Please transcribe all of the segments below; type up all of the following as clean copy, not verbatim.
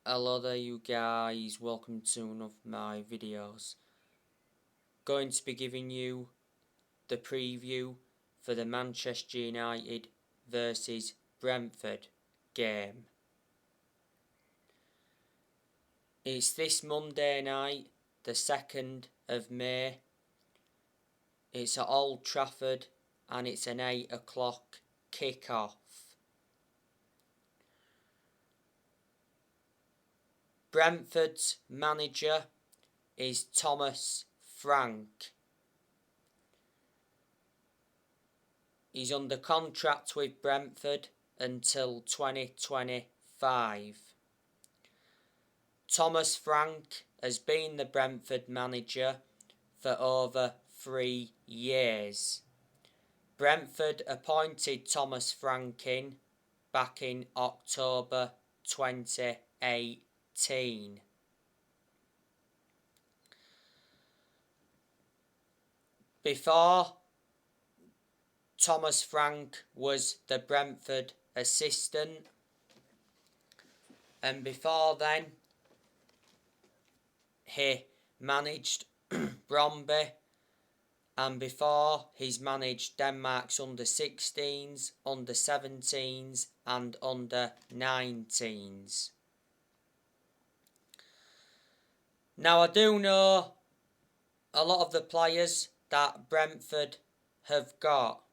Hello there you guys, welcome to one of my videos. Going to be giving you the preview for the Manchester United versus Brentford game. It's this Monday night, the 2nd of May. It's at Old Trafford and it's an 8 o'clock kick-off. Brentford's manager is Thomas Frank. He's under contract with Brentford until 2025. Thomas Frank has been the Brentford manager for over 3 years. Brentford appointed Thomas Frank back in October 2018. Before, Thomas Frank was the Brentford assistant, and before then he managed Bromby, and before he's managed Denmark's under-16s, under-17s and under-19s. Now I do know a lot of the players that Brentford have got.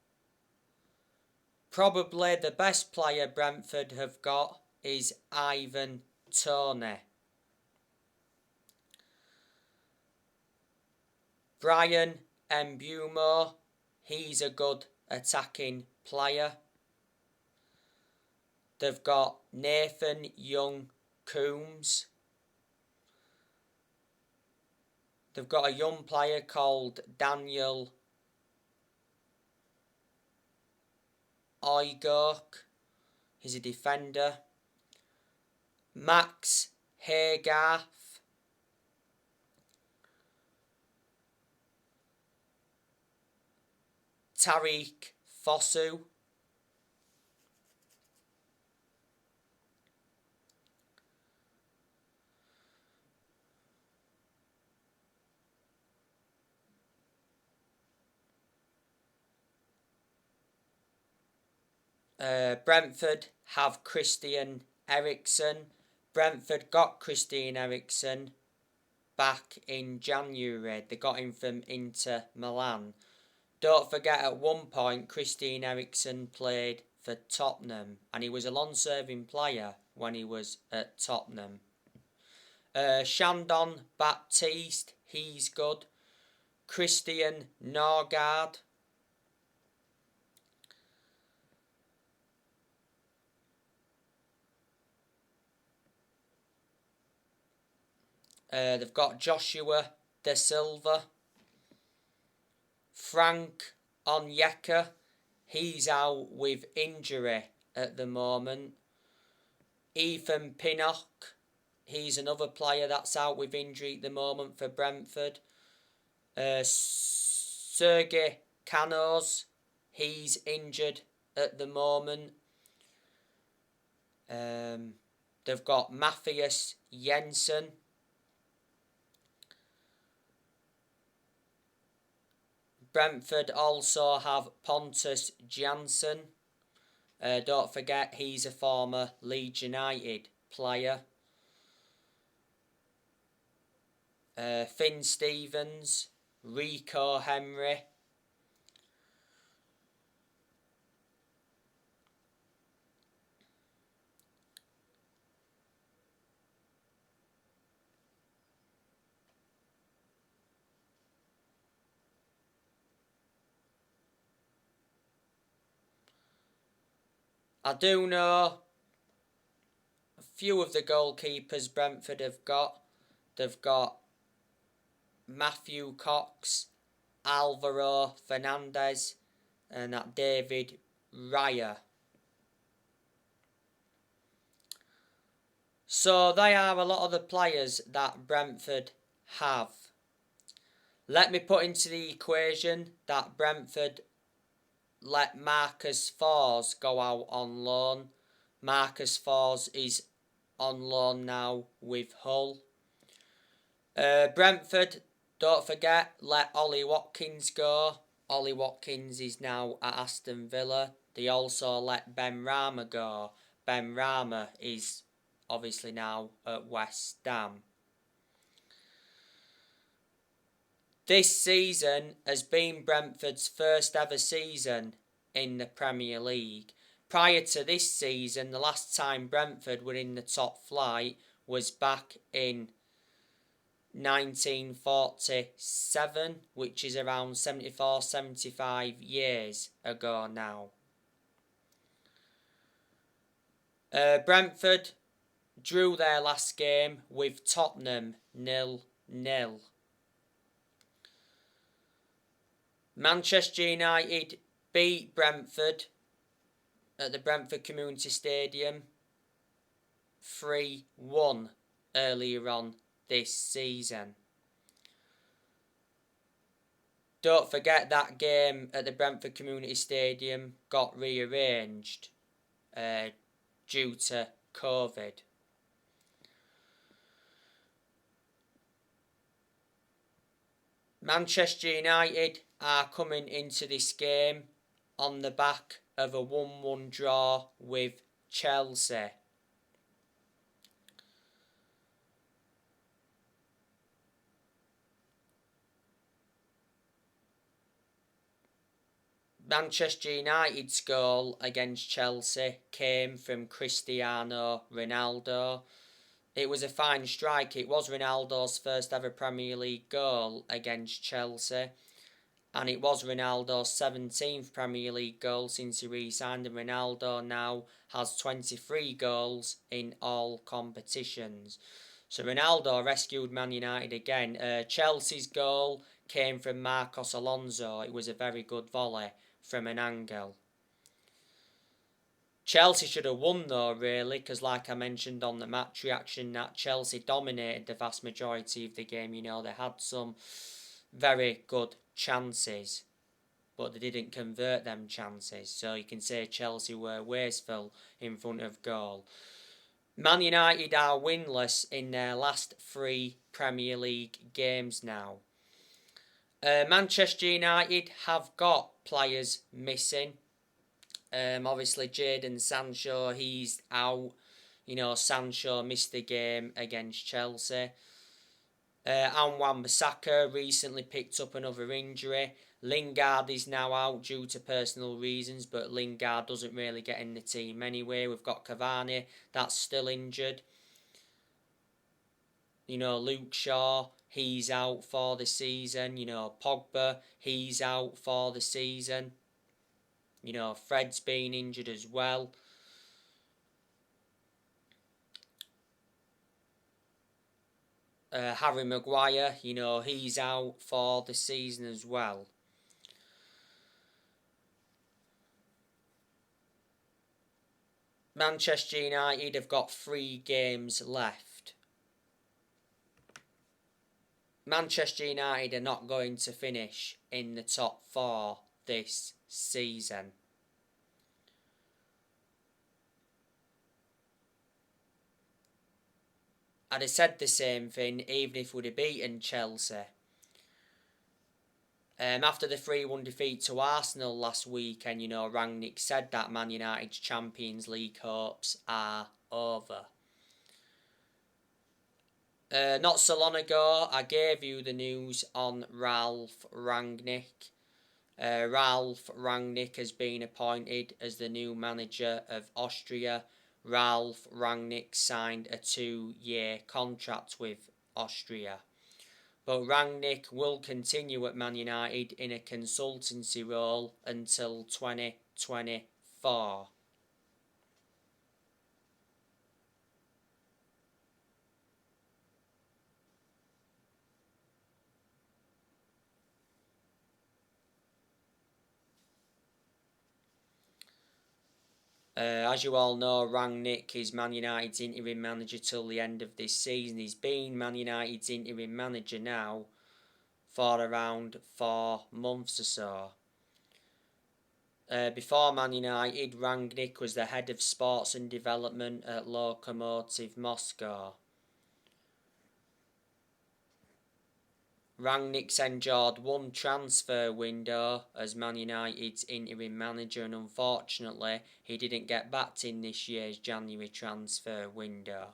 Probably the best player Brentford have got is Ivan Toney. Brian Mbeumo, he's a good attacking player. They've got Nathan Young-Coombs. They've got a young player called Daniel Oigork. He's a defender. Max Haygarth. Tariq Fosu. Brentford have Christian Eriksen. Brentford got Christian Eriksen back in January. They got him from Inter Milan. Don't forget, at one point Christian Eriksen played for Tottenham and he was a long-serving player when he was at Tottenham. Shandon Baptiste, he's good. Christian Norgard. They've got Joshua De Silva. Frank Onyeka, he's out with injury at the moment. Ethan Pinnock, he's another player that's out with injury at the moment for Brentford. Sergei Canos, he's injured at the moment. They've got Matthias Jensen. Brentford also have Pontus Jansson. Don't forget, he's a former Leeds United player. Finn Stevens, Rico Henry. I do know a few of the goalkeepers Brentford have got. They've got Matthew Cox, Alvaro Fernandez and that David Raya. So they are a lot of the players that Brentford have. Let me put into the equation that Brentford let Marcus Fors go out on loan. Marcus Fors is on loan now with Hull. Brentford, don't forget, let Ollie Watkins go. Ollie Watkins is now at Aston Villa. They also let Ben Rama go. Ben Rama is obviously now at West Ham. This season has been Brentford's first ever season in the Premier League. Prior to this season, the last time Brentford were in the top flight was back in 1947, which is around 74-75 years ago now. Brentford drew their last game with Tottenham 0-0. Manchester United beat Brentford at the Brentford Community Stadium 3-1 earlier on this season. Don't forget that game at the Brentford Community Stadium got rearranged due to COVID. Manchester United are coming into this game on the back of a 1-1 draw with Chelsea. Manchester United's goal against Chelsea came from Cristiano Ronaldo. It was a fine strike. It was Ronaldo's first ever Premier League goal against Chelsea. And it was Ronaldo's 17th Premier League goal since he re-signed. And Ronaldo now has 23 goals in all competitions. So Ronaldo rescued Man United again. Chelsea's goal came from Marcos Alonso. It was a very good volley from an angle. Chelsea should have won though, really, because like I mentioned on the match reaction, that Chelsea dominated the vast majority of the game. You know, they had some very good chances, but they didn't convert them chances. So you can say Chelsea were wasteful in front of goal. Man United are winless in their last 3 Premier League games now. Manchester United have got players missing. Obviously, Jadon Sancho, he's out. You know, Sancho missed the game against Chelsea. Wan-Bissaka recently picked up another injury. Lingard is now out due to personal reasons, but Lingard doesn't really get in the team anyway. We've got Cavani, that's still injured. You know, Luke Shaw, he's out for the season. You know, Pogba, he's out for the season. You know, Fred's been injured as well. Harry Maguire, you know, he's out for the season as well. Manchester United have got 3 games left. Manchester United are not going to finish in the top 4 this season. I'd have said the same thing even if we'd have beaten Chelsea. After the 3-1 defeat to Arsenal last weekend, you know, Rangnick said that Man United's Champions League hopes are over. Not so long ago, I gave you the news on Ralf Rangnick. Ralf Rangnick has been appointed as the new manager of Austria. Ralf Rangnick signed a 2-year contract with Austria. But Rangnick will continue at Man United in a consultancy role until 2024. As you all know, Rangnick is Man United's interim manager till the end of this season. He's been Man United's interim manager now for around 4 months or so. Before Man United, Rangnick was the head of sports and development at Lokomotiv Moscow. Rangnick's endured one transfer window as Man United's interim manager, and unfortunately he didn't get backed in this year's January transfer window.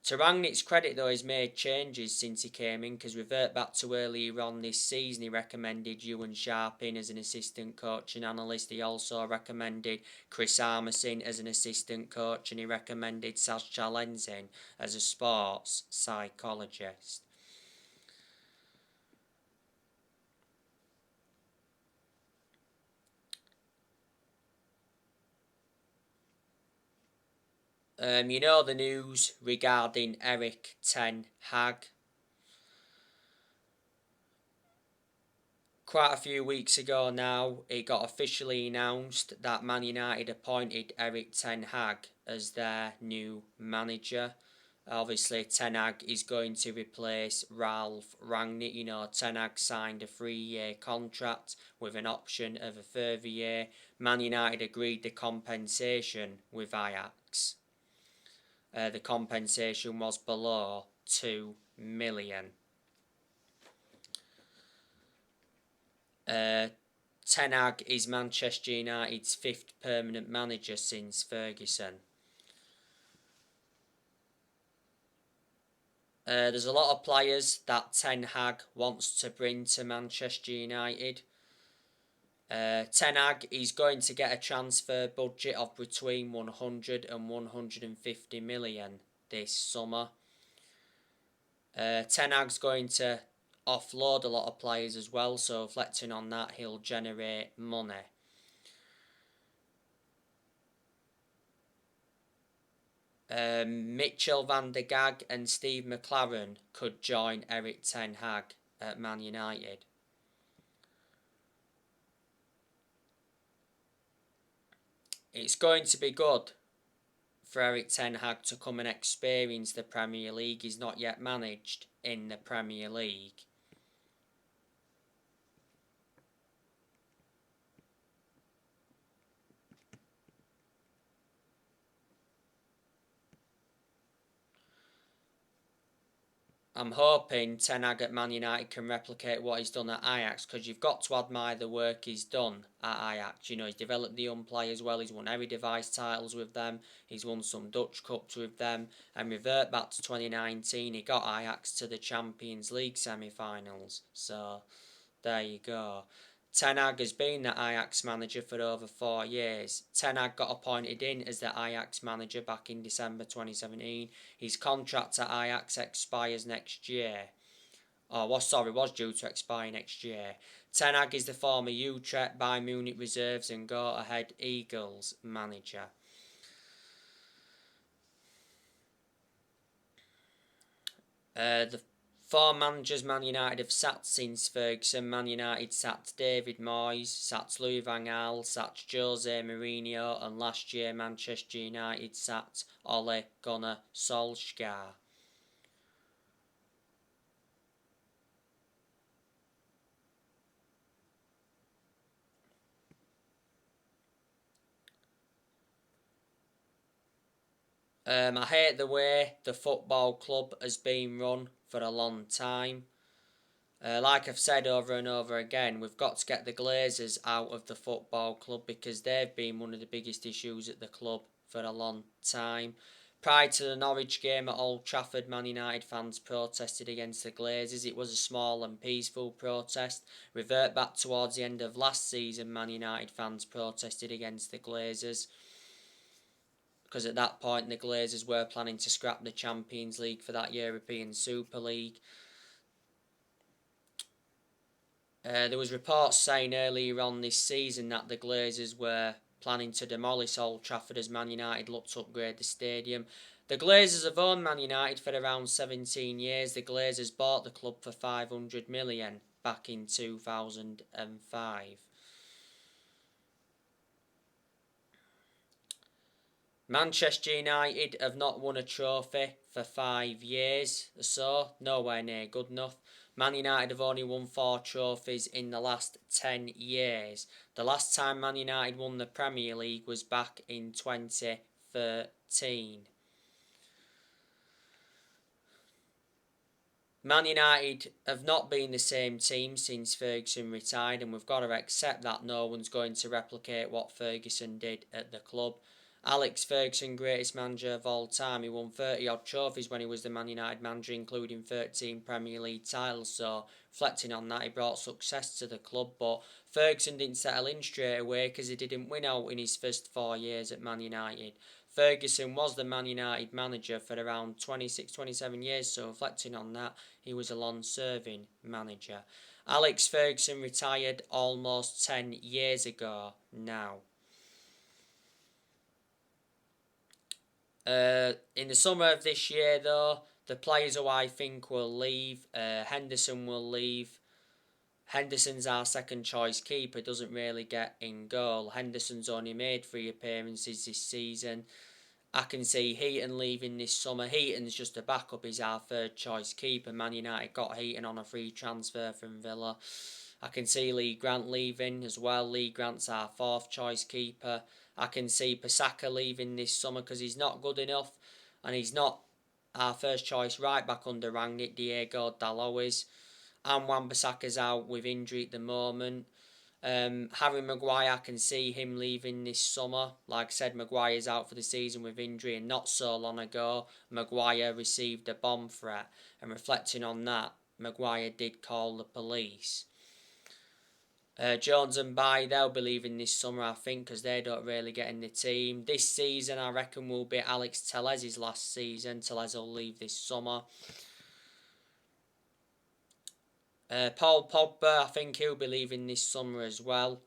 To Rangnick's credit though, he's made changes since he came in, because revert back to earlier on this season, he recommended Ewan Sharp in as an assistant coach and analyst. He also recommended Chris Armisen as an assistant coach, and he recommended Saz Chalenzin as a sports psychologist. You know the news regarding Erik ten Hag. Quite a few weeks ago now, it got officially announced that Man United appointed Erik ten Hag as their new manager. Obviously, Ten Hag is going to replace Ralf Rangnick. You know, Ten Hag signed a 3-year contract with an option of a further year. Man United agreed the compensation with Ajax. The compensation was below 2 million. Ten Hag is Manchester United's 5th permanent manager since Ferguson. There's a lot of players that Ten Hag wants to bring to Manchester United. Ten Hag is going to get a transfer budget of between 100 and 150 million this summer. Ten Hag's going to offload a lot of players as well, so reflecting on that, he'll generate money. Mitchell van der Gag and Steve McLaren could join Erik ten Hag at Man United. It's going to be good for Erik ten Hag to come and experience the Premier League. He's not yet managed in the Premier League. I'm hoping Ten Hag at Man United can replicate what he's done at Ajax, because you've got to admire the work he's done at Ajax. You know, he's developed the young players well, he's won Eredivisie titles with them, he's won some Dutch Cups with them, and revert back to 2019, he got Ajax to the Champions League semi-finals. So, there you go. Ten Hag has been the Ajax manager for over 4 years. Ten Hag got appointed in as the Ajax manager back in December 2017. His contract at Ajax expires next year. Was due to expire next year. Ten Hag is the former Utrecht, Bayern Munich reserves and Go Ahead Eagles manager. The 4 managers Man United have sat since Ferguson. Man United sacked David Moyes, sacked Louis van Gaal, sacked Jose Mourinho, and last year Manchester United sacked Ole Gunnar Solskjaer. I hate the way the football club has been run for a long time. Like I've said over and over again, we've got to get the Glazers out of the football club, because they've been one of the biggest issues at the club for a long time. Prior to the Norwich game at Old Trafford, Man United fans protested against the Glazers. It was a small and peaceful protest. Revert back towards the end of last season, Man United fans protested against the Glazers, because at that point the Glazers were planning to scrap the Champions League for that European Super League. There was reports saying earlier on this season that the Glazers were planning to demolish Old Trafford as Man United looked to upgrade the stadium. The Glazers have owned Man United for around 17 years. The Glazers bought the club for 500 million back in 2005. Manchester United have not won a trophy for 5 years or so, nowhere near good enough. Man United have only won 4 trophies in the last 10 years. The last time Man United won the Premier League was back in 2013. Man United have not been the same team since Ferguson retired, and we've got to accept that no one's going to replicate what Ferguson did at the club. Alex Ferguson, greatest manager of all time. He won 30 odd trophies when he was the Man United manager, including 13 Premier League titles. So, reflecting on that, he brought success to the club. But Ferguson didn't settle in straight away because he didn't win out in his first 4 years at Man United. Ferguson was the Man United manager for around 26-27 years, so reflecting on that, he was a long-serving manager. Alex Ferguson retired almost 10 years ago now. In the summer of this year, though, the players who I think will leave, Henderson will leave. Henderson's our second choice keeper, doesn't really get in goal. Henderson's only made 3 appearances this season. I can see Heaton leaving this summer. Heaton's just a backup, he's our third choice keeper. Man United got Heaton on a free transfer from Villa. I can see Lee Grant leaving as well. Lee Grant's our 4th choice keeper. I can see Pasaka leaving this summer because he's not good enough, and he's not our first choice right back under Rangnick. Diego Dalot is. And Wan-Bissaka's out with injury at the moment. Harry Maguire, I can see him leaving this summer. Like I said, Maguire's out for the season with injury, and not so long ago, Maguire received a bomb threat. And reflecting on that, Maguire did call the police. Jones and Baye, they'll be leaving this summer, I think, because they don't really get in the team. This season, I reckon, will be Alex Tellez's last season. Tellez will leave this summer. Paul Pogba, I think he'll be leaving this summer as well.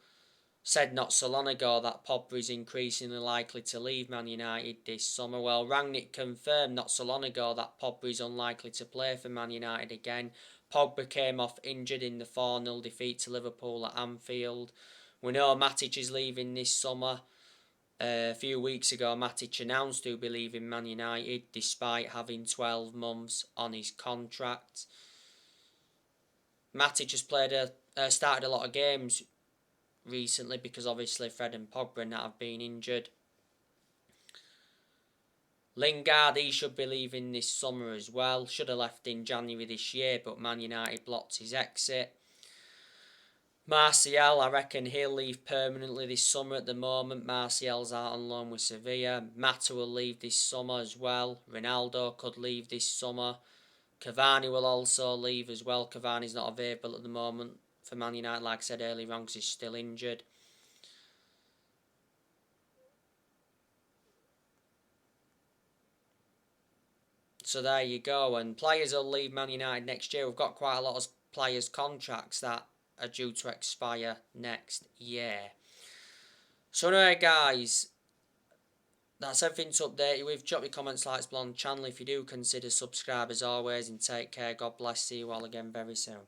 Said not so long ago that Pogba is increasingly likely to leave Man United this summer. Well, Rangnick confirmed not so long ago that Pogba is unlikely to play for Man United again. Pogba came off injured in the 4-0 defeat to Liverpool at Anfield. We know Matic is leaving this summer. A few weeks ago, Matic announced he'll be leaving Man United despite having 12 months on his contract. Matic has started a lot of games recently because obviously Fred and Pogba and that have been injured. Lingard, he should be leaving this summer as well. Should have left in January this year, but Man United blocked his exit. Martial, I reckon he'll leave permanently this summer at the moment. Martial's out on loan with Sevilla. Mata will leave this summer as well. Ronaldo could leave this summer. Cavani will also leave as well. Cavani's not available at the moment for Man United, like I said earlier on, because he's still injured. So there you go. And players will leave Man United next year. We've got quite a lot of players' contracts that are due to expire next year. So anyway, guys, that's everything to update you with. Drop your comments, likes below on the channel if you do. Consider subscribe as always, and take care. God bless. See you all again very soon.